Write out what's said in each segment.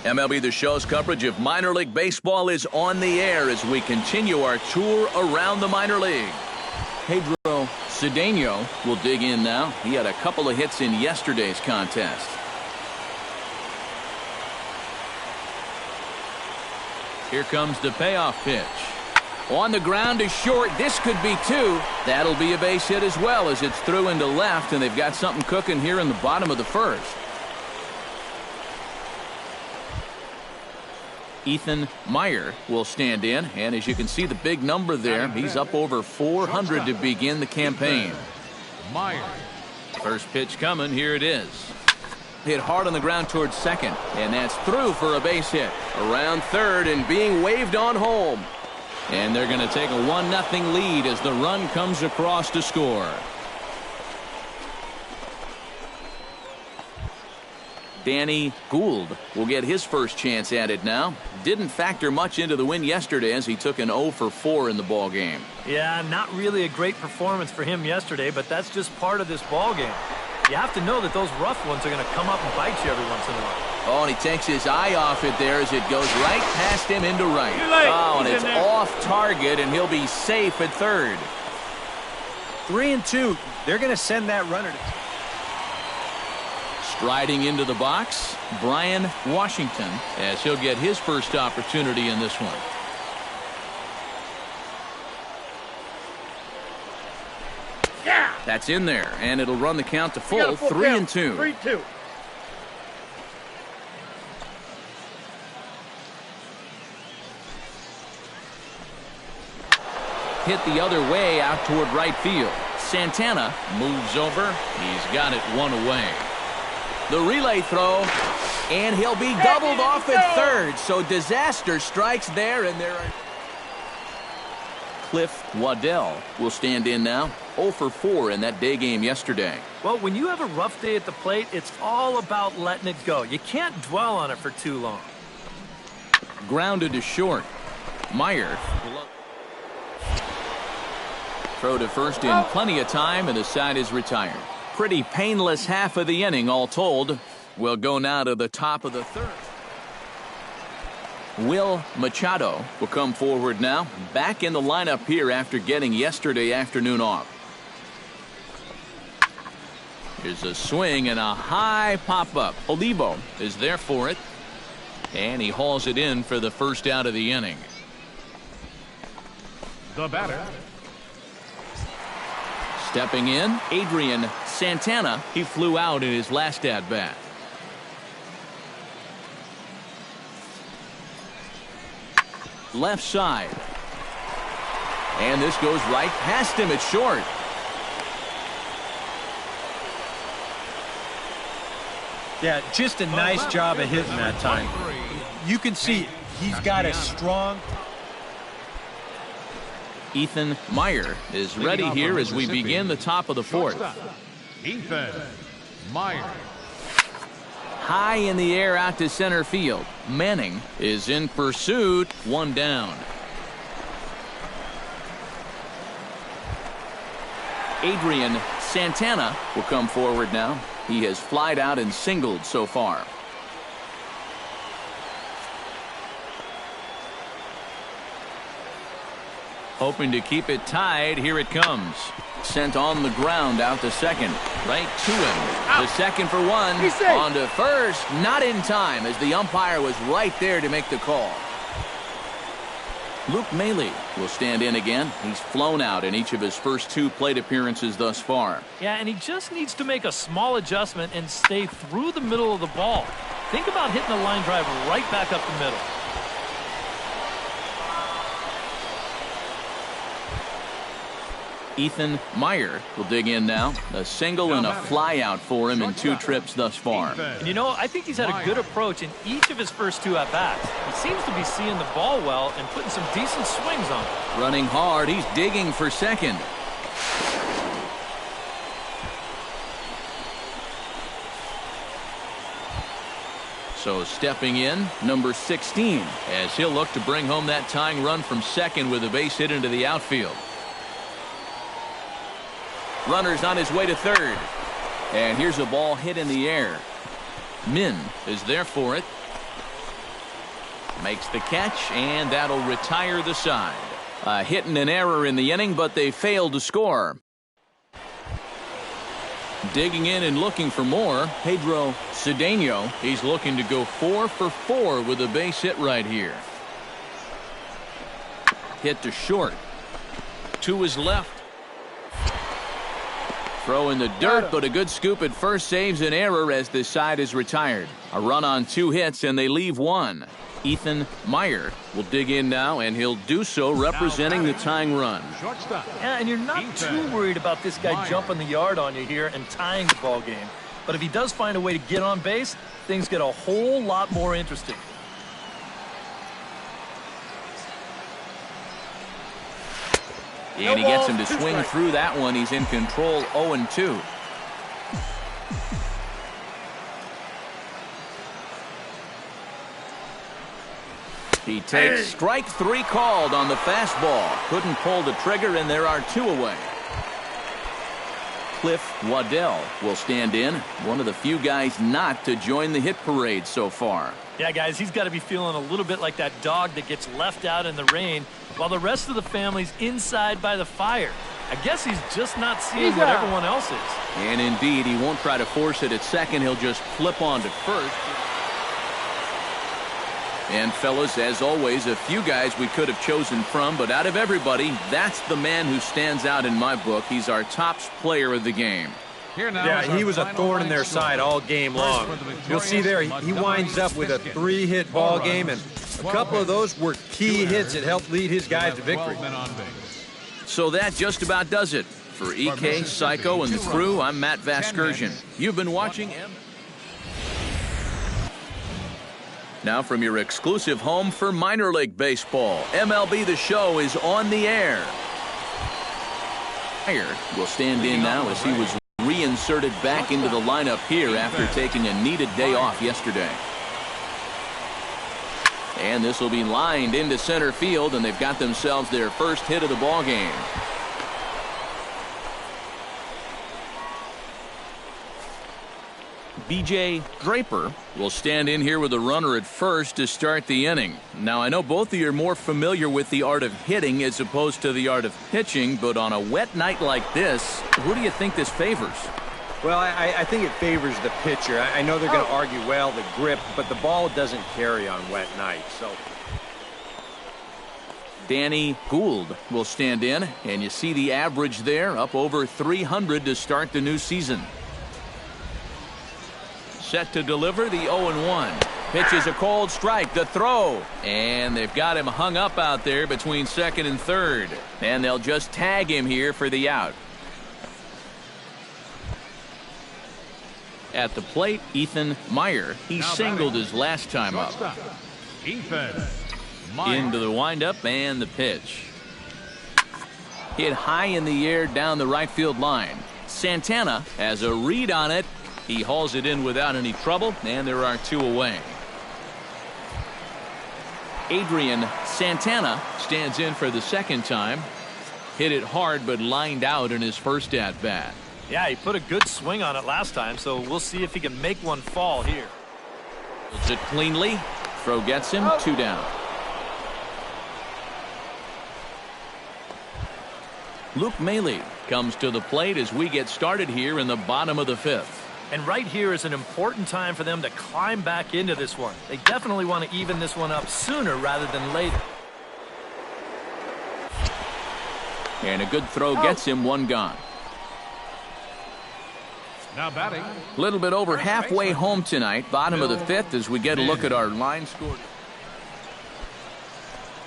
MLB The Show's coverage of minor league baseball is on the air as we continue our tour around the minor league. Pedro Cedeno will dig in now. He had a couple of hits in yesterday's contest. Here comes the payoff pitch. On the ground is short. This could be two. That'll be a base hit as well as it's through into left, and they've got something cooking here in the bottom of the first. Ethan Meyer will stand in, and as you can see the big number there, he's up over 400 to begin the campaign. Meyer. First pitch coming, here it is. Hit hard on the ground towards second, and that's through for a base hit. Around third and being waved on home. And they're going to take a 1-0 lead as the run comes across to score. Danny Gould will get his first chance at it now. Didn't factor much into the win yesterday as he took an 0 for 4 in the ball game. Yeah, not really a great performance for him yesterday, but that's just part of this ball game. You have to know that those rough ones are going to come up and bite you every once in a while. Oh, and he takes his eye off it there as it goes right past him into right. Oh, and it's off target, and he'll be safe at third. 3-2. They're going to send that runner. Striding into the box, Brian Washington, as he'll get his first opportunity in this one. Yeah. That's in there, and it'll run the count to full 3-2. 3-2. Hit the other way out toward right field. Santana moves over. He's got it one away. The relay throw, and he'll be doubled off at third. So disaster strikes there, and there are... Cliff Waddell will stand in now. 0 for 4 in that day game yesterday. Well, when you have a rough day at the plate, it's all about letting it go. You can't dwell on it for too long. Grounded to short. Meyer. Throw to first in plenty of time, and the side is retired. Pretty painless half of the inning, all told. We'll go now to the top of the third. Will Machado will come forward now. Back in the lineup here after getting yesterday afternoon off. Here's a swing and a high pop-up. Olivo is there for it. And he hauls it in for the first out of the inning. The batter. Stepping in, Adrian Santana. He flew out in his last at-bat. Left side. And this goes right past him. It's short. Yeah, just a nice job of hitting that time. You can see he's got a strong... Ethan Meyer is ready here as we begin the top of the fourth. Ethan Meyer. High in the air out to center field. Manning is in pursuit. One down. Adrian Santana will come forward now. He has flied out and singled so far. Hoping to keep it tied. Here it comes. Sent on the ground out to second. Right to him. To second for one. On to first. Not in time as the umpire was right there to make the call. Luke Maile will stand in again. He's flown out in each of his first 2 plate appearances thus far. Yeah, and he just needs to make a small adjustment and stay through the middle of the ball. Think about hitting a line drive right back up the middle. Ethan Meyer will dig in now. A single and a fly out for him in 2 trips thus far. And you know, I think he's had a good approach in each of his first 2 at-bats. He seems to be seeing the ball well and putting some decent swings on it. Running hard, he's digging for second. So stepping in, number 16, as he'll look to bring home that tying run from second with a base hit into the outfield. Runner's on his way to third. And here's a ball hit in the air. Min is there for it. Makes the catch, and that'll retire the side. A hit and an error in the inning, but they failed to score. Digging in and looking for more, Pedro Cedeno. He's looking to go 4 for 4 with a base hit right here. Hit to short. To his left. Throw in the dirt, but a good scoop at first saves an error as this side is retired. A run on 2 hits, and they leave 1. Ethan Meyer will dig in now, and he'll do so representing the tying run. Yeah, and you're not too worried about this guy jumping the yard on you here and tying the ball game. But if he does find a way to get on base, things get a whole lot more interesting. And he gets him to swing through that one. He's in control, 0-2. He takes strike 3 called on the fastball. Couldn't pull the trigger, and there are 2 away. Cliff Waddell will stand in. One of the few guys not to join the hit parade so far. Yeah, guys, he's got to be feeling a little bit like that dog that gets left out in the rain while the rest of the family's inside by the fire. I guess he's just not seeing what everyone else is. And indeed, he won't try to force it at second. He'll just flip on to first. And fellas, as always, a few guys we could have chosen from, but out of everybody, that's the man who stands out in my book. He's our top player of the game. Yeah, he was a thorn in their side all game long. You'll see there, he winds up with a 3-hit ball game, and a couple of those were key hits that helped lead his guys to victory. So that just about does it. For EK, Psycho, and the crew, I'm Matt Vasgersian. You've been watching Now from your exclusive home for minor league baseball, MLB The Show is on the air. Meyer will stand in now as he was reinserted back into the lineup here after taking a needed day off yesterday. And this will be lined into center field, and they've got themselves their first hit of the ball game. B.J. Draper will stand in here with a runner at first to start the inning. Now, I know both of you are more familiar with the art of hitting as opposed to the art of pitching, but on a wet night like this, who do you think this favors? Well, I think it favors the pitcher. I know they're going to argue, well, the grip, but the ball doesn't carry on wet nights. So Danny Gould will stand in, and you see the average there, up over 300 to start the new season. Set to deliver the 0-1. Pitches a cold strike. The throw. And they've got him hung up out there between second and third. And they'll just tag him here for the out. At the plate, Ethan Meyer. He singled his last time up. Ethan Meyer. Into the windup and the pitch. Hit high in the air down the right field line. Santana has a read on it. He hauls it in without any trouble, and there are 2 away. Adrian Santana stands in for the second time. Hit it hard, but lined out in his first at-bat. Yeah, he put a good swing on it last time, so we'll see if he can make one fall here. Holds it cleanly. Throw gets him, 2 down. Luke Maile comes to the plate as we get started here in the bottom of the 5th. And right here is an important time for them to climb back into this one. They definitely want to even this one up sooner rather than later. And a good throw gets him, 1 gone. Now batting. A little bit over halfway home tonight, bottom of the 5th, as we get a look at our line score.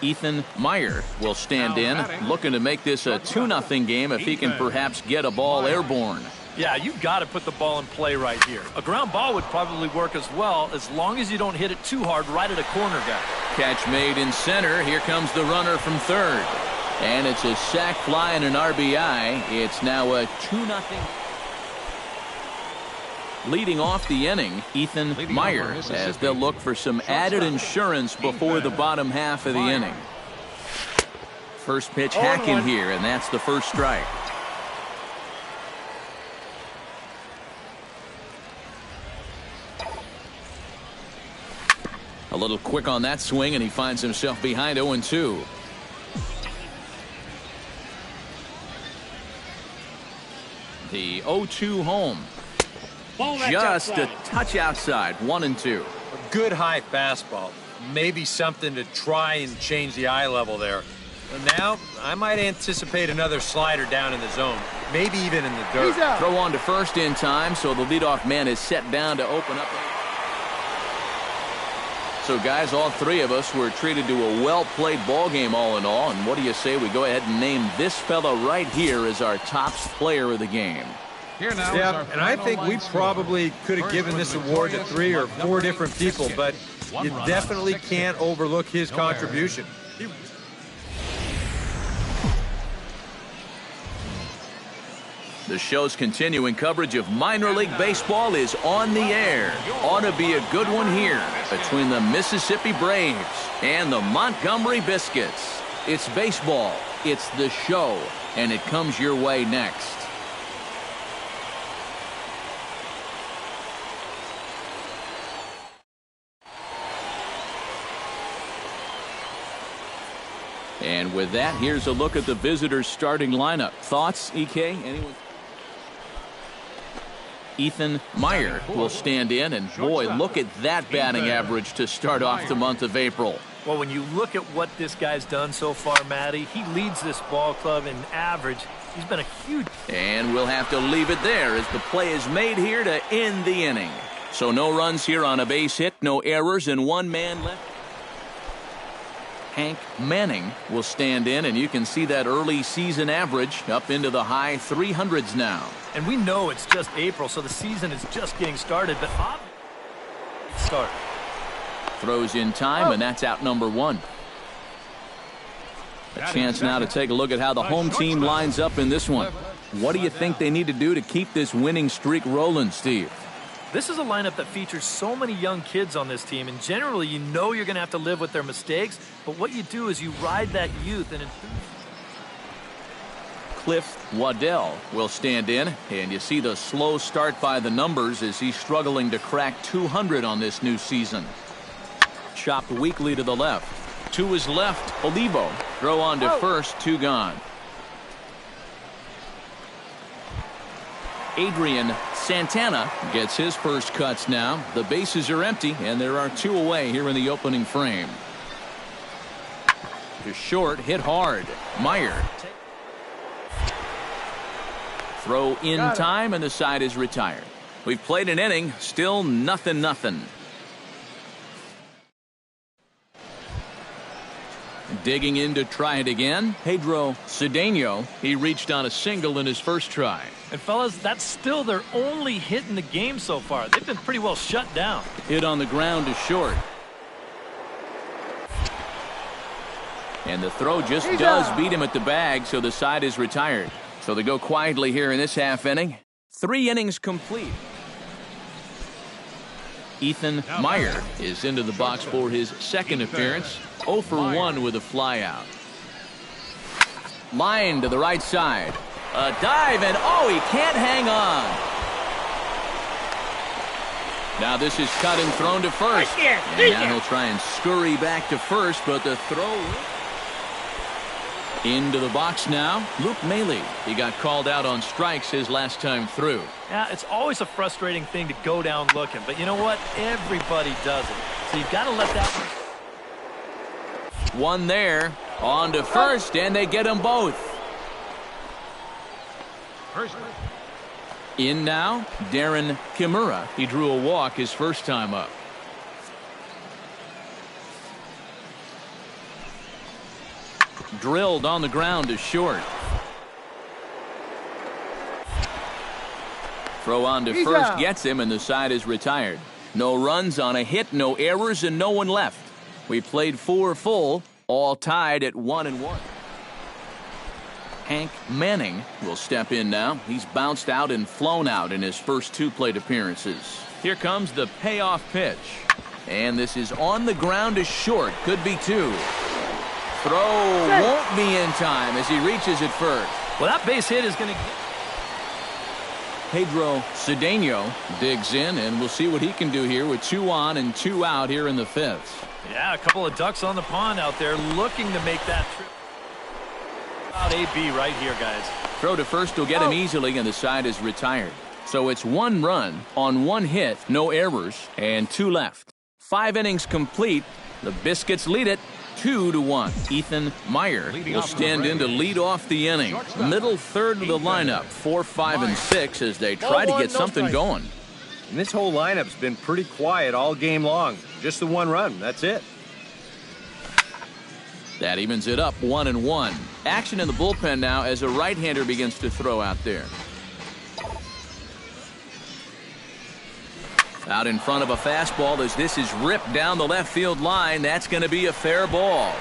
Ethan Meyer will stand in, looking to make this a 2-0 game if he can perhaps get a ball airborne. Yeah, you've got to put the ball in play right here. A ground ball would probably work as well, as long as you don't hit it too hard right at a corner guy. Catch made in center. Here comes the runner from third. And it's a sac fly and an RBI. It's now a 2-0. Leading off the inning, Ethan Meyer, as they'll look for some added insurance before the bottom half of the inning. First pitch hacking here, and that's the first strike. A little quick on that swing, and he finds himself behind 0-2. The 0-2 home. Just a touch outside, 1-2. A good high fastball. Maybe something to try and change the eye level there. But now, I might anticipate another slider down in the zone. Maybe even in the dirt. Throw on to first in time, so the leadoff man is set down to open up. So, guys, all three of us were treated to a well-played ball game all in all. And what do you say we go ahead and name this fella right here as our top player of the game? Yeah, and I think we probably could have given this award to 3 or 4 different people, but you definitely can't overlook his contribution. The show's continuing coverage of minor league baseball is on the air. Ought to be a good one here between the Mississippi Braves and the Montgomery Biscuits. It's baseball, it's the show, and it comes your way next. And with that, here's a look at the visitors' starting lineup. Thoughts, EK? Anyone? Ethan Meyer will stand in, and boy, look at that batting average to start off the month of April. Well, when you look at what this guy's done so far, Matty, he leads this ball club in average. He's been a huge... And we'll have to leave it there as the play is made here to end the inning. So no runs here on a base hit, no errors, and 1 man left. Hank Manning will stand in, and you can see that early season average up into the high 300s now. And we know it's just April, so the season is just getting started, but start. Throws in time, and that's out number 1. A chance now to take a look at how the home team lines up in this one. What do you think they need to do to keep this winning streak rolling, Steve? This is a lineup that features so many young kids on this team, and generally you know you're going to have to live with their mistakes, but what you do is you ride that youth and enthusiasm. Cliff Waddell will stand in, and you see the slow start by the numbers as he's struggling to crack 200 on this new season. Chopped weakly to the left. To his left, Olivo. Throw on to first, 2 gone. Adrian Santana gets his first cuts now. The bases are empty, and there are 2 away here in the opening frame. To short, hit hard. Meyer. Throw in time, and the side is retired. We've played an inning, still 0-0. Digging in to try it again, Pedro Cedeno. He reached on a single in his first try. And fellas, that's still their only hit in the game so far. They've been pretty well shut down. Hit on the ground to short. And the throw just does beat him at the bag, so the side is retired. So they go quietly here in this half inning. 3 innings complete. Ethan Meyer is into the box for his second appearance. 0 for 1 with a flyout. Line to the right side. A dive, and he can't hang on. Now this is cut and thrown to first. And now he'll try and scurry back to first, but the throw into the box now. Luke Maile. He got called out on strikes his last time through. Yeah, it's always a frustrating thing to go down looking, but you know what? Everybody does it. So you've got to let that one there. On to first, and they get them both. In now, Darren Kimura. He drew a walk his first time up. Drilled on the ground to short. Throw on to first gets him, and the side is retired. No runs on a hit, no errors, and no one left. We played 4 full, all tied at 1-1. Hank Manning will step in now. He's bounced out and flown out in his first 2 plate appearances. Here comes the payoff pitch. And this is on the ground to short. Could be 2. Throw won't be in time as he reaches it first. Well, that base hit is going to get... Pedro Cedeno digs in, and we'll see what he can do here with 2 on and 2 out here in the 5th. Yeah, a couple of ducks on the pond out there looking to make that trip. About AB right here, guys. Throw to first will get him easily, and the side is retired. So it's 1 run on 1 hit, no errors, and 2 left. 5 innings complete. The Biscuits lead it 2-1. Ethan Meyer will stand in to lead off the inning. Middle third of the lineup, 4, 5, and 6 as they try to get something going. And this whole lineup's been pretty quiet all game long. Just the 1 run. That's it. That evens it up 1-1. Action in the bullpen now as a right-hander begins to throw out there. Out in front of a fastball as this is ripped down the left field line. That's going to be a fair ball.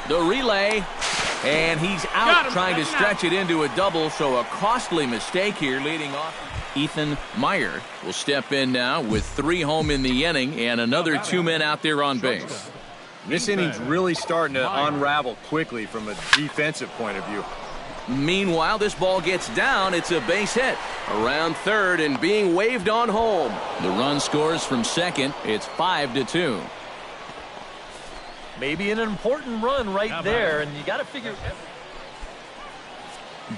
The relay, and he's out trying to stretch it into a double, so a costly mistake here leading off. Ethan Meyer will step in now with 3 home in the inning and another 2 men out there on base. This inning's really starting to unravel quickly from a defensive point of view. Meanwhile, this ball gets down. It's a base hit around third and being waved on home. The run scores from second. It's 5-2. Maybe an important run right there, and you got to figure.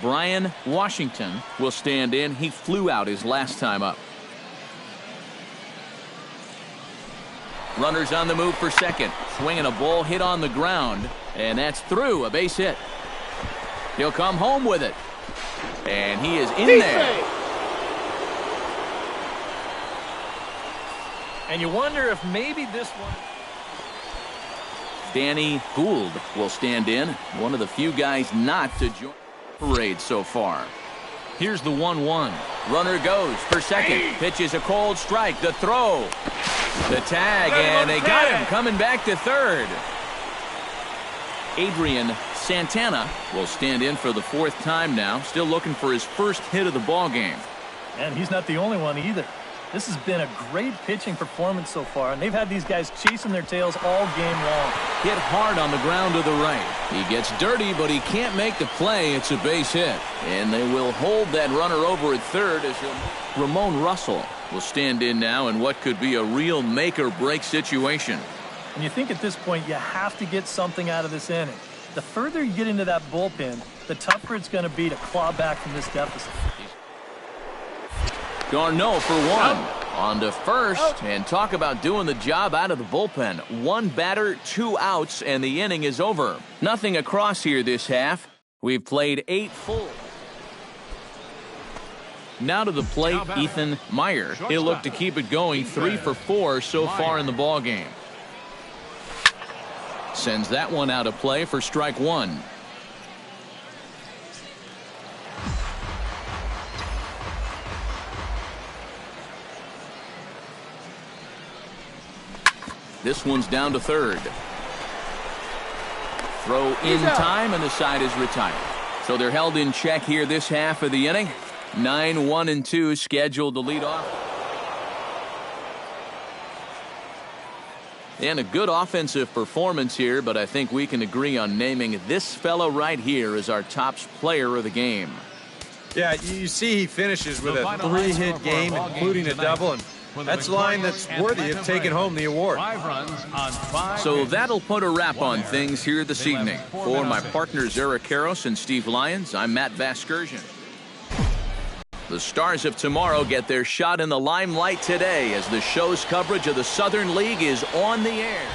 Brian Washington will stand in. He flew out his last time up. Runners on the move for second. Swinging a ball hit on the ground, and that's through. A base hit. He'll come home with it. And he is in there. And you wonder if maybe this one. Danny Gould will stand in. One of the few guys not to join the parade so far. Here's the 1-1. Runner goes for second. Pitches a cold strike. The throw. The tag, and they got him coming back to third. Adrian Santana will stand in for the 4th time now, still looking for his first hit of the ball game. And he's not the only one either. This has been a great pitching performance so far, and they've had these guys chasing their tails all game long. Hit hard on the ground to the right. He gets dirty, but he can't make the play. It's a base hit. And they will hold that runner over at third as Ramon Russell will stand in now in what could be a real make-or-break situation. And you think at this point you have to get something out of this inning. The further you get into that bullpen, the tougher it's going to be to claw back from this deficit. Garneau for 1. On to first, and talk about doing the job out of the bullpen. 1 batter, 2 outs, and the inning is over. Nothing across here this half. We've played 8 full. Now to the plate, Ethan Meyer. He'll look to keep it going. 3 for 4 so far in the ball game. Sends that one out of play for strike 1. This one's down to third. Throw in time, and the side is retired. So they're held in check here this half of the inning. 9-1-2 scheduled to lead off. And a good offensive performance here, but I think we can agree on naming this fellow right here as our top player of the game. Yeah, you see he finishes with a 3-hit game, including a double, and that's a line that's worthy of taking home the award. So that'll put a wrap on things here this evening. For my partners Eric Karros and Steve Lyons, I'm Matt Vasgersian. The Stars of tomorrow get their shot in the limelight today as the show's coverage of the Southern League is on the air.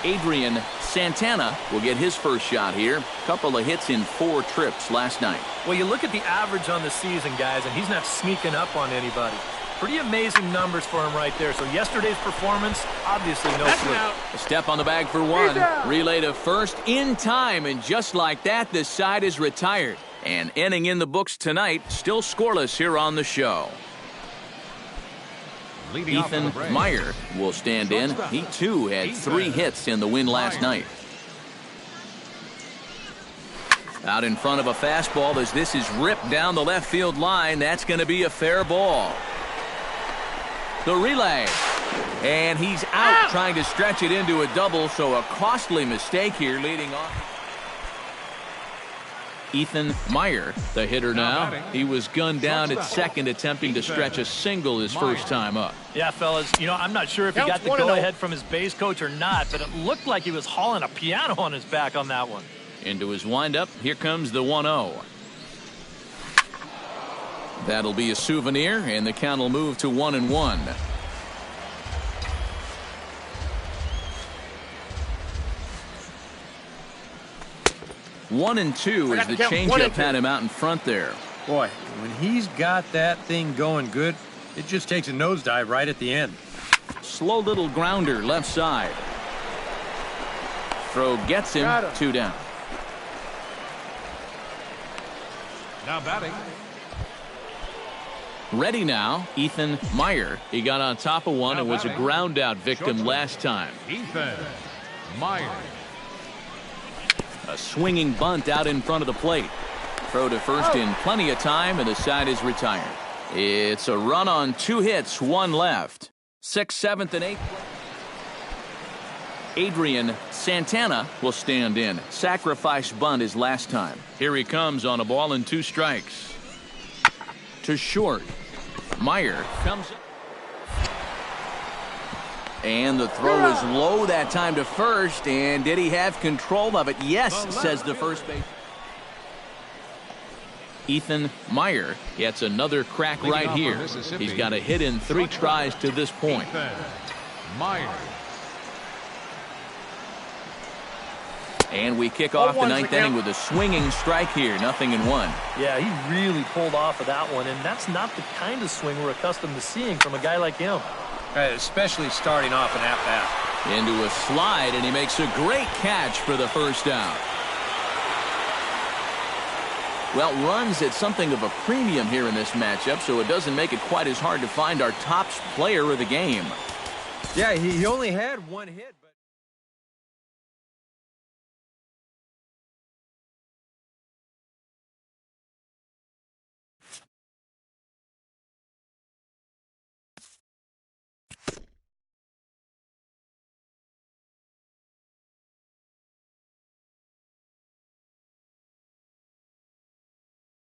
Adrian Santana will get his first shot here. Couple of hits in 4 trips last night. Well, you look at the average on the season, guys, and he's not sneaking up on anybody. Pretty amazing numbers for him right there. So yesterday's performance, obviously no fluke. A step on the bag for 1. Relay to first in time, and just like that, this side is retired. And inning in the books tonight, still scoreless here on the show. Ethan Meyer will stand in. He, too, had 3 hits in the win last night. Out in front of a fastball as this is ripped down the left field line. That's going to be a fair ball. The relay. And he's out trying to stretch it into a double, so a costly mistake here leading off. Ethan Meyer, the hitter now. He was gunned down at second, attempting to stretch a single his first time up. Yeah, fellas, you know, I'm not sure if he got the go-ahead from his base coach or not, but it looked like he was hauling a piano on his back on that one. Into his windup, here comes the 1-0. That'll be a souvenir, and the count will move to 1-1. One and two as the changeup had him out in front there. Boy, when he's got that thing going good, it just takes a nosedive right at the end. Slow little grounder left side. Throw gets him, 2 down. Now batting. Ready now, Ethan Meyer. He got on top of one and was a ground out victim last time. Ethan Meyer. A swinging bunt out in front of the plate. Throw to first in plenty of time, and the side is retired. It's a run on 2 hits, 1 left. 6th, 7th, and 8th. Adrian Santana will stand in. Sacrifice bunt his last time. Here he comes on a ball and 2 strikes. To short. Meyer comes up. And the throw is low that time to first. And did he have control of it? Yes, says the first base. Ethan Meyer gets another crack right here. He's got a hit in 3 tries to this point. Ethan Meyer. And we kick off the 9th inning with a swinging strike here. 0-1. Yeah, he really pulled off of that one, and that's not the kind of swing we're accustomed to seeing from a guy like him. Especially starting off an at-bat. Into a slide, and he makes a great catch for the first out. Well, runs at something of a premium here in this matchup, so it doesn't make it quite as hard to find our top player of the game. Yeah, he only had 1 hit.